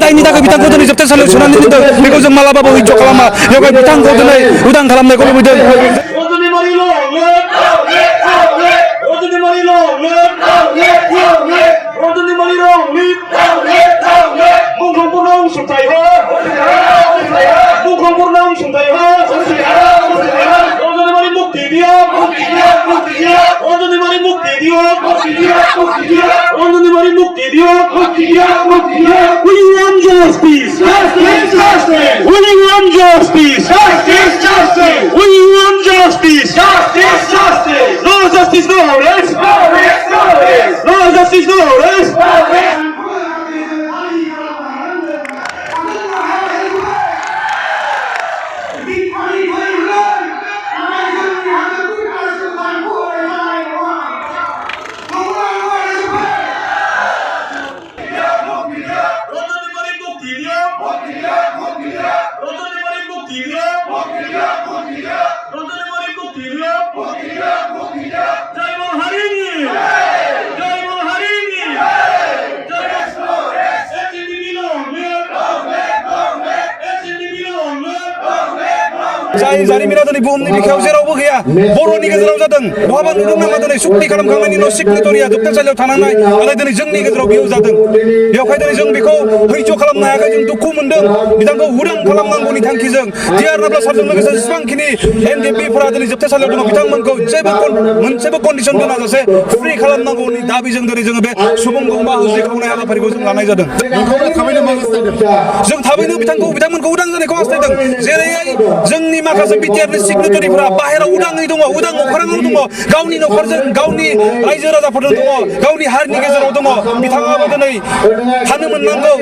दायनि थाखाय बिथांखौ दिनै जोबथेसालियाव सोनानै दोनदों बेखौ जों मालाबाबो हयज' खालामा बेवहाय बिथांखौ दिनै उदां खालामनायखौ लुबैदों We want justice. Justice, justice. We want justice. Justice, justice. We want justice. Justice, justice. No justice, no arrest. No arrest, no arrest. No justice, no arrest. No arrest. जाय जारिमिना दिनै बुहुमनि बिखायाव जेरावबो गैया बर'नि गेजेराव जादों बहाबा नुदों नामा दिनै सुक्ति खालामखांनायनि उनाव सिग्नेटरिया जोबथेसालियाव थानांनाय आरो दिनै जोंनि गेजेराव बेयाव जादों बेवहाय दिनै जों बेखौ हैज' खालामनो हायाखै जों दुखु मोनदों बिथांखौ उदां खालामनांगौनि थांखिजों डिआर नाब्ला सारजों लोगोसे जेसेबांखिनि एनडिएफबिफोरा दिनै जोबथेसालियाव दङ बिथांमोनखौ मोनसेबो कन्डिसन दोनाजासे फ्रि खालामनांगौनि दाबिजों दिनै जोङो बे सुबुं गंबा होख्रावनाय हाबाफारिखौ जों लानाय जादों जों थाबैनो बिथांमोनखौ उदां जानायखौ हास्थायदों जेरैहाय जोंनि माखासे बिटिआरनि सिगनेटरिफोरा बाहेराव उदाङै दङ उदां अख्राङाव दङ गावनि न'खरजों गावनि रायजो राजाफोरजों दङ गावनि हारिनि गेजेराव दङ बिथाङाबो दिनै थानो मोननांगौ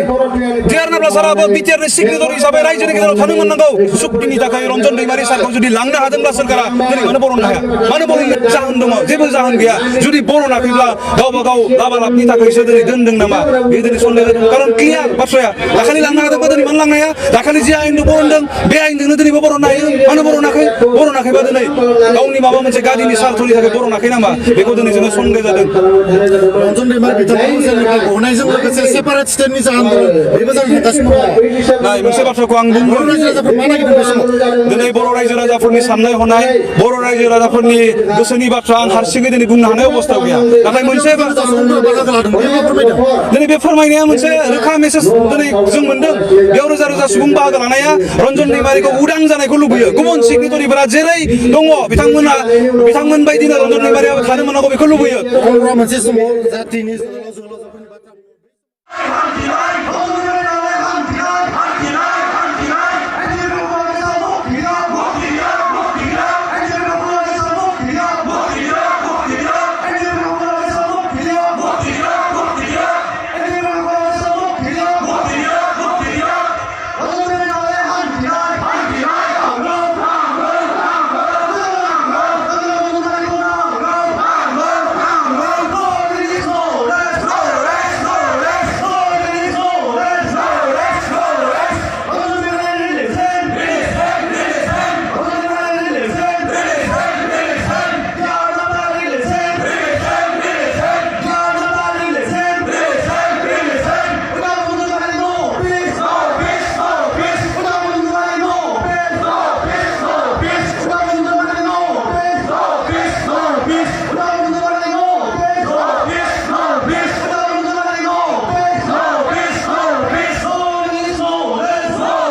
डिआर नाब्ला साराबो बिटिआरनि सिगनेटरि हिसाबै रायजोनि गेजेराव थानो मोननांगौ सुक्तिनि थाखाय रन्जन दैमारि सारखौ जुदि लांनो हादोंब्ला सोरखारा दिनै मानो बर'नो हाया मानो बर'नो जाहोन दङ जेबो जाहोन गैया जुदि बर'नाखैब्ला गावबा गाव लाबालाबनि थाखायसो दिनै दोनदों नामा बे दिनै सन्देह जादों कारन क्लियार बाथ्राया दाखालि लांनो हादोंबा दिनै मानो लांनो हाया दाखालि जे आयेनजों बर'नदों बे आयेनजोंनो दिनैबो बर'नो हायो मानो बर'नाखैबा दिनै गावनि माबा मोनसे गादिनि सार्थनि थाखाय बर'नाखै नामा बेखौ दिनै जोङो सन्देह जादों रन्जन दैमारि बिथांखौ जेनेबा गनायजों लोगोसे सेपारेट स्टेटनि जाहोन दङ बेबो जों हेंगासिनो दङ नाय मोनसे बाथ्राखौ आं बुंगोन दिनै बर' रायजो राजाफोरनि साननाय हनाय बर' रायजो राजाफोरनि गोसोनि बाथ्रा आं हारसिङै दिनै बुंनो हानाय अबस्थायाव गैया नाथाय मोनसे दिनै बे फोरमायनाया मोनसे रोखा मेसेज दिनै जों मोनदों बेयाव रोजा रोजा सुबुं बाहागो लानाया रन्जन दैमारिखौ उदां जानायखौ लुबैयो गुबुन सिगनेटरिफोरा जेरै दङ बिथांमोन बायदिनो रन्जन दैमारियाबो थानो मोननांगौ बेखौ लुबैयो मोनसे समाव जातिनि